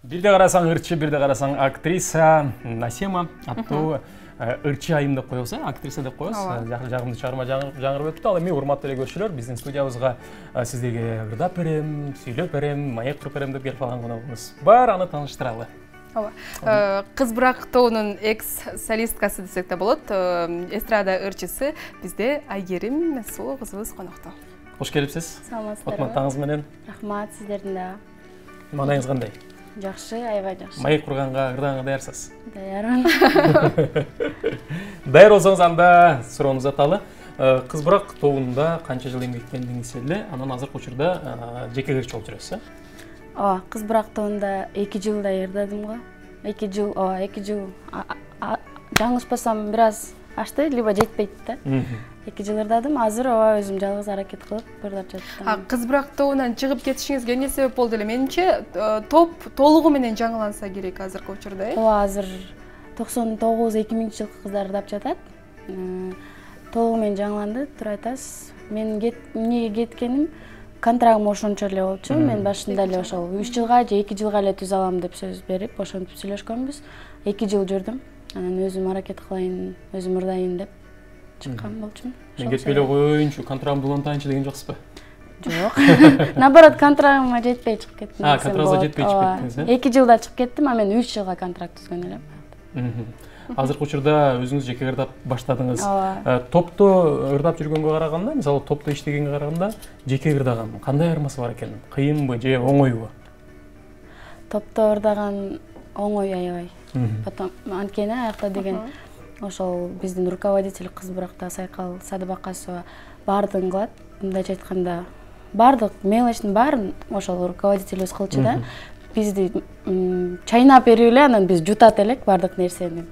Бирде карасаң ырчы, бирде карасаң актриса Насема аттуу ырчы айым деп коебуз, актриса деп коебуз. Жагымдуу чыгарма жаңырып өттү. Ал эми урматтуу эле көрүүчүлөр, биздин студиябызга сиздерге ырдап берем, сүйлөп берем, маек куруп берем деп келип калган коногубуз бар. Аны тааныштыралы. Кыз Бірақ тобунун экс-солисткасы десек да болот. Эстрада ырчысы бизде Айгерим Сулуу кызыбыз конокто. Кош келипсиз. Саламатсыздарбы? Отматтаңыз менен. Рахмат, сиздердин да. Маанайыңыз кандай? Жакшы, аябай жакшы. Маек курганга, ырданга даярсыз? Даярмын. Даяр болсоңуз анда суроону аталы. Кыз Бірақ тобунда канча жыл эмгектендиңиз эле, анан азыркы учурда жеке ырчы болуп жүрөсүз, Ооба, Кыз Бірақ тобунда 2 жылдай ырдадым го. 2 жыл, 2 жыл. Жаңылышпасам бир аз ашты, либо жетпейт да. 2 жыл ырдадым. Азыр өзүм жалгыз аракет кылып ырдап жаттым. Кыз Бірақ тобунан чыгып кетишиңизге эмне себеп болду эле? Менимче, топ толугу менен жаңыланса керек азыркы учурда, Ооба, азыр 99-2000 жылкы кыздар ырдап жатат. Толугу менен жаңыланды, тура айтасыз. Мен эмнеге кеткеним контрагым ошончо эле болчу. Мен башында эле ошол 3 жылга же 2 жылга эле түз алам деп сөз берип, ошентип сүйлөшкөнбүз. 2 жыл жүрдүм. Анан өзүм аракет кылайын, өзүм ырдайын деп чыккан болчумун. Мен кетпей эле коеюнчу, контрагымды улантайынчы деген жоксузбу? Жок. Наоборот, контрагыма жетпей чыгып кеттим. Контрагыңызга жетпей чыгып кеттиңиз, 2 жылда чыгып кеттим, а мен 3 жылга контракт түзгөн элем. Азыркы учурда өзүңүз жеке ырдап баштадыңыз. Топто ырдап жүргөнгө караганда, мисалы топто иштегенге караганда, жеке ырдаган кандай айырмасы бар экен? Кыйынбы же оңойбу? Топто ырдаган оңой аябай. Потом анткени аякта деген ошол биздин руководитель Кыз Бірақта Сайкал Садыбакасова баардыгын кылат. Мындайча айтканда, баардык мелочтун баарын ошол руководитель өз кылчу да. Бизди чайнап берип эле, анан биз жутат элек баардык нерсени.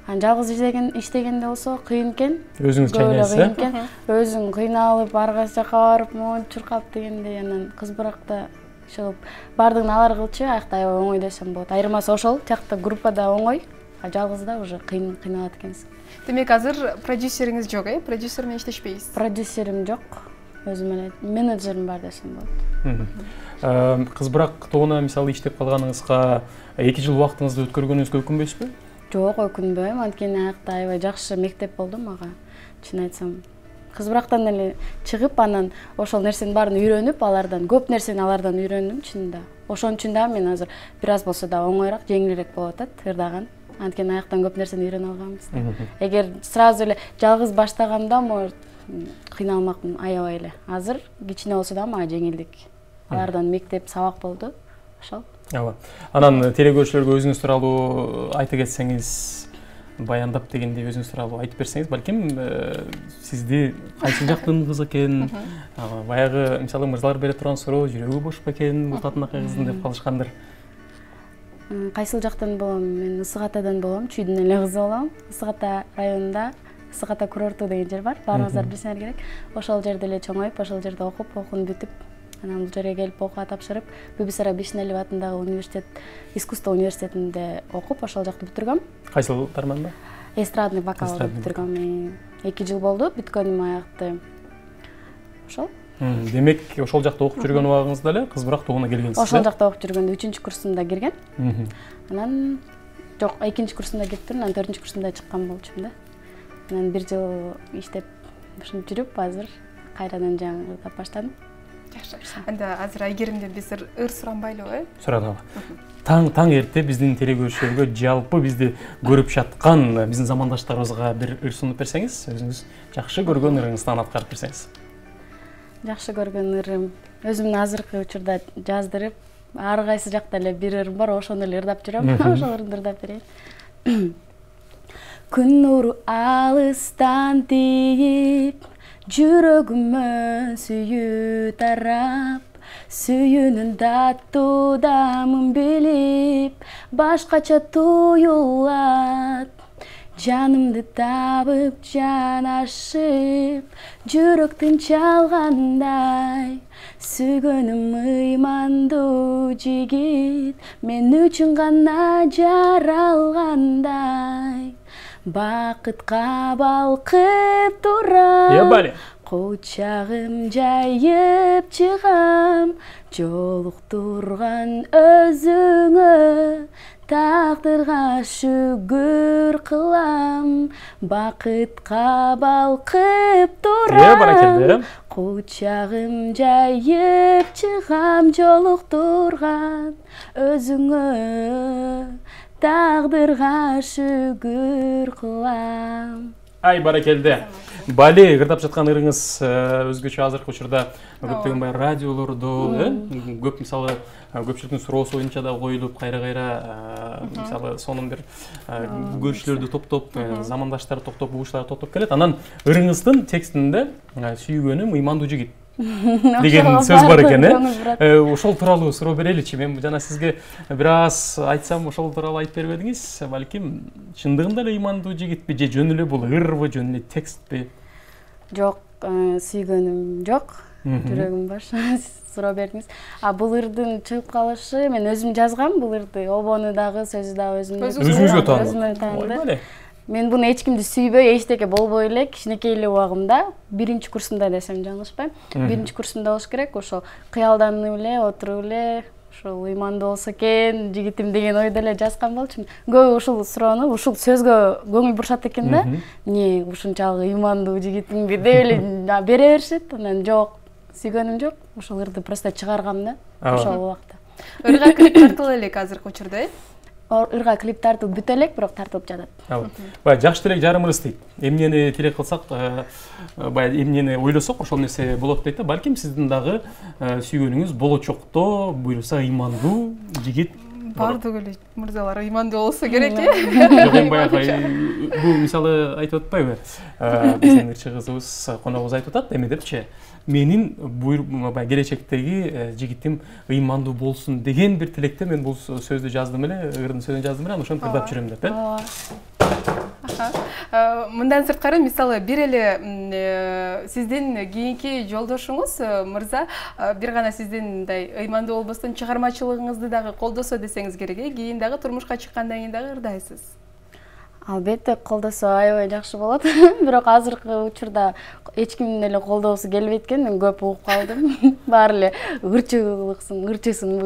Жалгыз иштегенде болсо кыйын экен. Өзүңүз чайнайсыз, Өзүң кыйналып, ар кайсы жака барып, монтип чуркап дегендей, анан Кыз Бірақта ошол баардыгын алар кылчу, аякта аябай оңой десем болот. Айырмасы ошол, тиякта группада оңой, а жалгызда уже кыйналат экенсиң. Демек, азыр продюсериңиз жок, продюсер менен иштешпейсиз? Продюсерим жок. Өзүм эле менеджерим бар десем болот. Кыз Бірақ тобуна мисалы иштеп калганыңызга 2 жыл убактыңызды өткөргөнүңүзгө өкүнбөйсүзбү? Жок, өкүнбөйм. Анткени аякта аябай жакшы мектеп болду мага. Чын айтсам, Кыз Бірақтан эле чыгып, анан ошол нерсенин баарын үйрөнүп, алардан көп нерсени үйрөндүм чынында. Ошон үчүн да мен азыр бир аз болсо да оңойраак, жеңилирээк болуп атат ырдаган. Анткени аяктан көп нерсени үйрөнүп алганбыз. Эгер сразу эле жалгыз баштаганда может кыйналмакмын аябай эле. Азыр кичине болсо да мага жеңилдик. Алардан мектеп сабак болду. Ошол. Ооба. Анан телекөрүүчүлөргө өзүңүз тууралуу айтып кетсеңиз, баяндап дегендей өзүңүз тууралуу айтып берсеңиз, балким сизди кайсы жактын кызы экен, баягы мисалы мырзалар бере турган суроо жүрөгү бош бекен, бул татынакай кыздын деп калышкандыр. Кайсыл жактан болом? Мен Ысык Атадан болом, Чүйдүн эле кызы болом. Ысык Ата районунда Ысык Ата курорту деген жер бар. Баарыңыздар билсеңер керек. Ошол жерде эле чоңоюп, ошол жерде окуп, окуун бүтүп, анан бул жерге келип окууга тапшырып, Бибисара Бишнелиев атындагы университет, искусство университетинде окуп, ошол жакты бүтүргөм. Кайсыл тарманда? Эстрадный вокал бүтүргөм. 2 жыл болду бүткөнүм аякты. Ошол. Демек, ошол жакта окуп жүргөн убагыңызда эле Кыз Бірақ тобуна келгенсиз. Ошол жакта окуп жүргөндө 3-курсумда кирген. Анан жок, 2-курсумда кеттим, анан 4-курсумда чыккан болчумун да. Анан 1 жыл иштеп, ушинтип жүрүп, азыр кайрадан жаңы ырдап баштадым. Жакшы. Анда азыр Айгеримден биз ыр суранбайлыбы, Сураналы. Таң эрте биздин телекөрүүчүлөргө жалпы бизди көрүп жаткан биздин замандаштарыбызга бир ыр сунуп берсеңиз, өзүңүз жакшы көргөн ырыңыздан аткарып берсеңиз. Жакшы көргөн ырым өзүмдүн азыркы учурда жаздырып, ар кайсы жакта эле бир ырым бар, ошону эле ырдап жүрөм. Ошол ырымды ырдап берейин. Күн нуру алыстан тийип, жүрөгүмө сүйүү тарап, сүйүүнүн даттуу дамын билип, башкача туюлат. Жанымды табып, жанашып, жүрөктүн чалгандай, сүйгөнүм ыймандуу жигит, мен үчүн гана жаралгандай. Бакытка балкып турам, Кучагым жайып чыгам, жолуктурган өзүңө, тагдырга шүгүр кылам, бакытка балкып турам. Баракелде. Кучагым жайып чыгам, жолуктурган өзүңө, тагдырга шүгүр кылам. Ай, баракелде. Бали кырдап жаткан ырыңыз өзгөчө азыркы учурда көптөгөн баягы радиолордо, көп мисалы көпчүлүктүн суроосу боюнча да коюлуп, кайра мисалы сонун бир көрүүчүлөрдү топтоп, замандаштар топтоп, угучлар топтоп келет. Анан ырыңыздын текстинде сүйгөнүм ыймандуу жигит деген сөз бар экен, ошол тууралуу суроо береличи. Мен жана сизге бир аз айтсам, ошол тууралуу айтып бербедиңиз. Балким чындыгында эле ыймандуу жигитпи же жөн эле бул ырбы, жөн эле текстпи? Жок, сүйгөнүм жок. Жүрөгүм баш. Суроо бердиңиз. Бул ырдын чыгып калышы, мен өзүм жазгам бул ырды. Обону дагы, сөзү дагы өзүңүзгө таандым. Мен буну эч кимди сүйбөй, эчтеке болбой эле кичинекей эле убагымда, 1-курсумда десем жаңылышпайм. 1-курсумда болуш керек, ошо кыялданып эле, отуруп эле, ошол ыймандуу болсо экен жигитим деген ойдо эле жазган болчумун. Көп ушул суроону, ушул сөзгө көңүл бурушат экен да. Эмне ушунчалык ыймандуу жигитиңби деп эле бере беришет. Анан жок, сүйгөнүм жок. Ошол ырды просто чыгаргам да ошол убакта. Ырга клип тартыла элек азыркы учурда, Ырга клип тартып бүтө элек, бирок тартылып жатат. Баягы жакшы тилек жарымырыс дейт. Эмнени тилек кылсак, баягы эмнени ойлосок, ошол нерсе болот дейт да. Балким сиздин дагы сүйгөнүңүз болочокто буюрса ыймандуу жигит бардык эле мырзалар ыймандуу болсо керек, Жок, эми баягы бул мисалы айтып атпайбы? Биздин ырчы кызыбыз, коногубуз айтып атат, эме депчи, менин келечектеги жигитим ыймандуу болсун деген бир тилекте мен бул сөздү жаздым эле, ырдын сөзүн жаздым эле, ошону кырдап жүрөм деп, Мындан сырткары, мисалы, бир эле сиздин кийинки жолдошуңуз мырза бир гана сиздин мындай ыймандуу болбостон чыгармачылыгыңызды дагы колдосо десеңиз керек, кийин дагы турмушка чыккандан кийин дагы ырдайсыз. Албетте колдосо аябай жакшы болот. Бирок азыркы учурда эч кимдин эле колдоосу келбейт экен, мен көп угуп калдым. Баары эле ырчысыңбы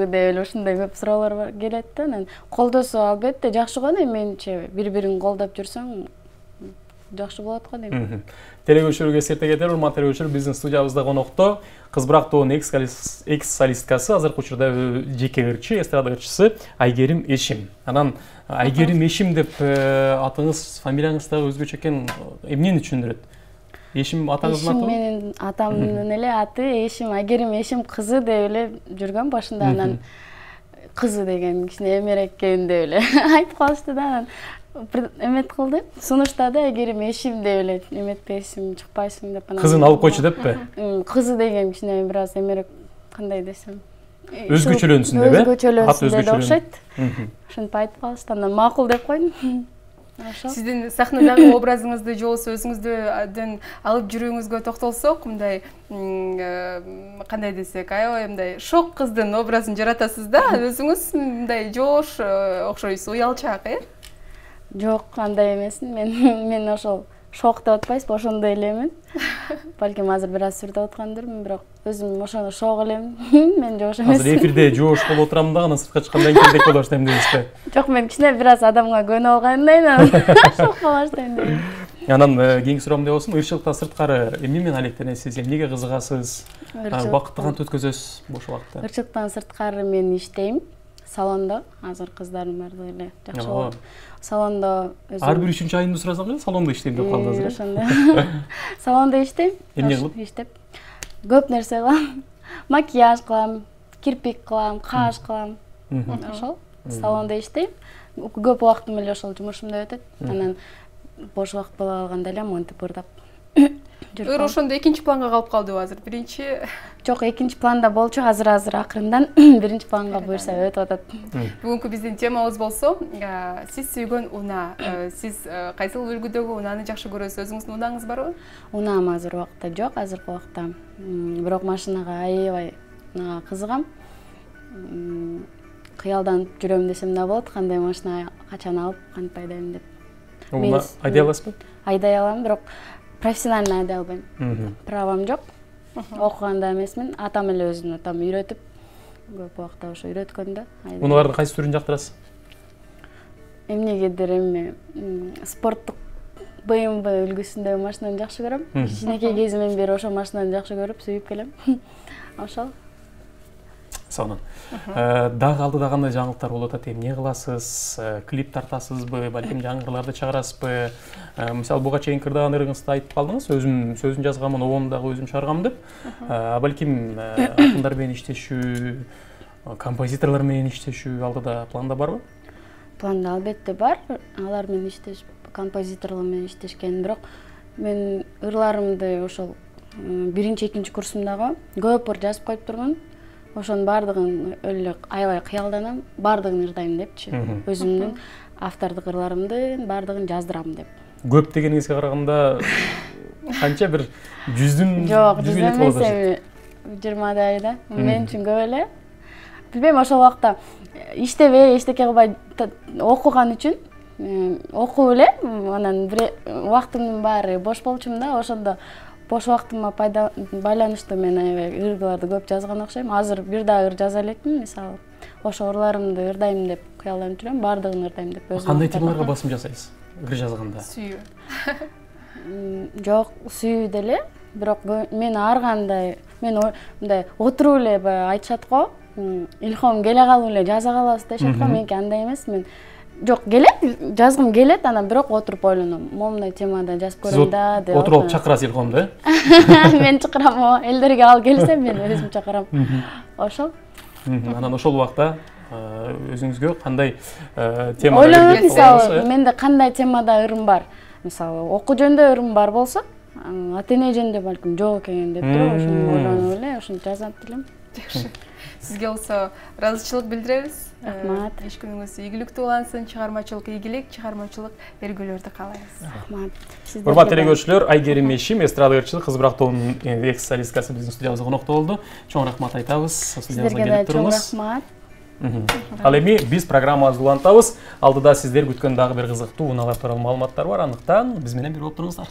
деп эле ушундай көп суроолор келет да. Анан колдосо албетте жакшы го, менимче бири-бирин колдоп жүрсөң жакшы болот го дейм. Телекөрүүчүлөргө эсерте кетер, урматтуу телекөрүүчүлөр, биздин студиябызда конокто Кызбырак тобунун экс-солисткасы, азыркы учурда жеке ырчы, эстрада ырчысы Айгерим Эшим. Анан Айгерим Эшим деп атыңыз, фамилияңыз дагы өзгөчө экен, эмнени түшүндүрөт? Эшим атаңыздын аты? Эшим менин атамдын эле аты, Эшим, Айгерим Эшим кызы деп эле жүргөн башында, анан кызы деген кичине эмерек экен деп эле айтып калышты да, анан эмет кылды. Сунушта да Айгерим Эшим деп эле эметпейсиң, чыкпайсың деп анан. Кызын алып койчу деппи? Кызы деген кичине бир аз эмерек, кандай десем, өзгөчөлөнсүн деп, өзгөчөлөнсүн деп окшойт. Ошентип айтып калышты, анан макул деп койдум. Сиздин сахнадагы образыңызды, же болбосо өзүңүздүн алып жүрүүңүзгө токтолсок, мындай кандай десек, аябай мындай шок кыздын образын жаратасыз да, өзүңүз мындай жоош окшойсуз, уялчаак, Жок, андай эмесмин. Мен ошол шок деп атпайсызбы, ошондой элемин. Балким азыр бир аз сүрдөп аткандырмын, бирок өзүм ошону шок элем. Мен жоош эмесмин. Азыр эфирде жоош болуп отурам да, анан сыртка чыккандан кийин элек боло баштайм дейсизби? Жок, мен кичине бир аз адамга көнүп алгандайм, шок боло баштайм дейм. Анан кийинки суроом эмне болсун? Ырчылыктан сырткары эмне менен алектенесиз? Эмнеге кызыгасыз? Убакытты кантип өткөзөсүз бош убакытта? Ырчылыктан сырткары мен иштейм. Салондо, азыр кыздардын баардыгы эле жакшы болот. Салондо өзүм. Ар бир 3-чү айымды сурасаң эле салондо иштейм деп калды азыр. Ошондой. Салондо иштейм. Эмне кылып? Иштеп. Көп нерсе кылам. Макияж кылам, кирпик кылам, каш кылам. Ошол салондо иштейм. Көп убактым эле ошол жумушумда өтөт. Анан бош убакыт боло калганда эле монтип ырдап. Ыр ошондо экинчи планга калып калдыбы азыр? Биринчи? Жок, экинчи планда болчу, азыр акырындан биринчи планга буюрса өтүп атат. Бүгүнкү биздин темабыз болсо, сиз сүйгөн унаа. Сиз кайсыл үлгүдөгү унааны жакшы көрөсүз? Өзүңүздүн унааңыз барбы? Унаам азыр убакта жок, азыркы убакта. Бирок машинага аябай кызыгам. Кыялданып жүрөм десем да болот, кандай машина качан алып, кантип айдайм деп. Уна айдай аласызбы? Айдай алам, бирок профессионально айдай албайм. Правам жок. Окуган да эмесмин. Атам эле өзүнүн атам үйрөтүп, көп убакта ошо үйрөткөн да. Унуулардын кайсы түрүн жактырасыз? Эмнегедир эми спорттук БМВ үлгүсүндөгү машинаны жакшы көрөм. Кичинекей кезимден бери ошол машинаны жакшы көрүп, сүйүп келем. Ошол. Сонун. Дагы алдыда кандай жаңылыктар болуп атат? Эмне кыласыз? Клип тартасызбы? Балким жаңгырларды чыгарасызбы? Мисалы буга чейин кырдаган ырыңызда айтып калдыңыз, өзүм сөзүн жазганмын, обону дагы өзүм чыгаргам деп. Балким акындар менен иштешүү, композиторлор менен иштешүү алдыда планда барбы? Планда албетте бар. Алар менен иштеш, композиторлор менен иштешкен, бирок мен ырларымды ошол 1-2 курсумдагы көп ыр жазып коюп турмун. Ошонун бардыгын эле аябай кыялданам, бардыгын ырдайм депчи. Өзүмдүн автордук ырларымдын бардыгын жаздырам деп. Көп дегениңизге караганда канча бир 100дүн жок, 100 эмес, 20дай да. Мен үчүн көп эле. Билбейм, ошол убакта иштебей, эчтеке кылбай окуган үчүн окуп эле, анан бир убактымдын баары бош болчумун да, ошондо бош убактыма байланыштуу мен аябай ырдарды көп жазган окшойм. Азыр бир дагы ыр жаза элекмин, мисалы. Ошо ырларымды ырдайм деп кыялданып жүрөм, бардыгын ырдайм деп өзүм. Кандай темаларга басым жасайсыз ыр жазганда? Сүйүү. Жок, сүйүү деле, бирок мен ар кандай, мен мындай отуруп эле айтышат го, илхом келе калып эле жаза калабыз дешет го, меники андай эмес. Мен жок, келет, жазгым келет, анан бирок отуруп ойлоном. Момундай темада жазып көрөм да деп. Отуруп алып чакырасыз илхомду, Мен чакырам, элдерге ал келсе мен өзүм чакырам. Ошол. Анан ошол убакта өзүңүзгө кандай тема ойлонот, мисалы, менде кандай темада ырым бар. Мисалы, окуу жөнүндө ырым бар болсо, ата-эне жөнүндө балким жок экен деп туруп, ошону ойлонуп эле, ошону жазат элем. Жакшы. Сизге болсо ыраазычылык билдиребиз. Рахмат. Иш күнүңүз ийгиликтүү улансын, чыгармачылык ийгилик, чыгармачылык өргүлөрдү каалайбыз. Рахмат. Урматтуу телекөрүүчүлөр, Айгерим Эшим, эстрада ырчылык кыз бирок тобунун экс солисткасы биздин студиябызга конокто болду. Чоң рахмат айтабыз. Сиздерге да чоң рахмат. Ал эми биз программабызды улантабыз. Алдыда сиздер күткөн дагы бир кызыктуу унаалар тууралуу маалыматтар бар. Андыктан биз менен бир болуп туруңуздар.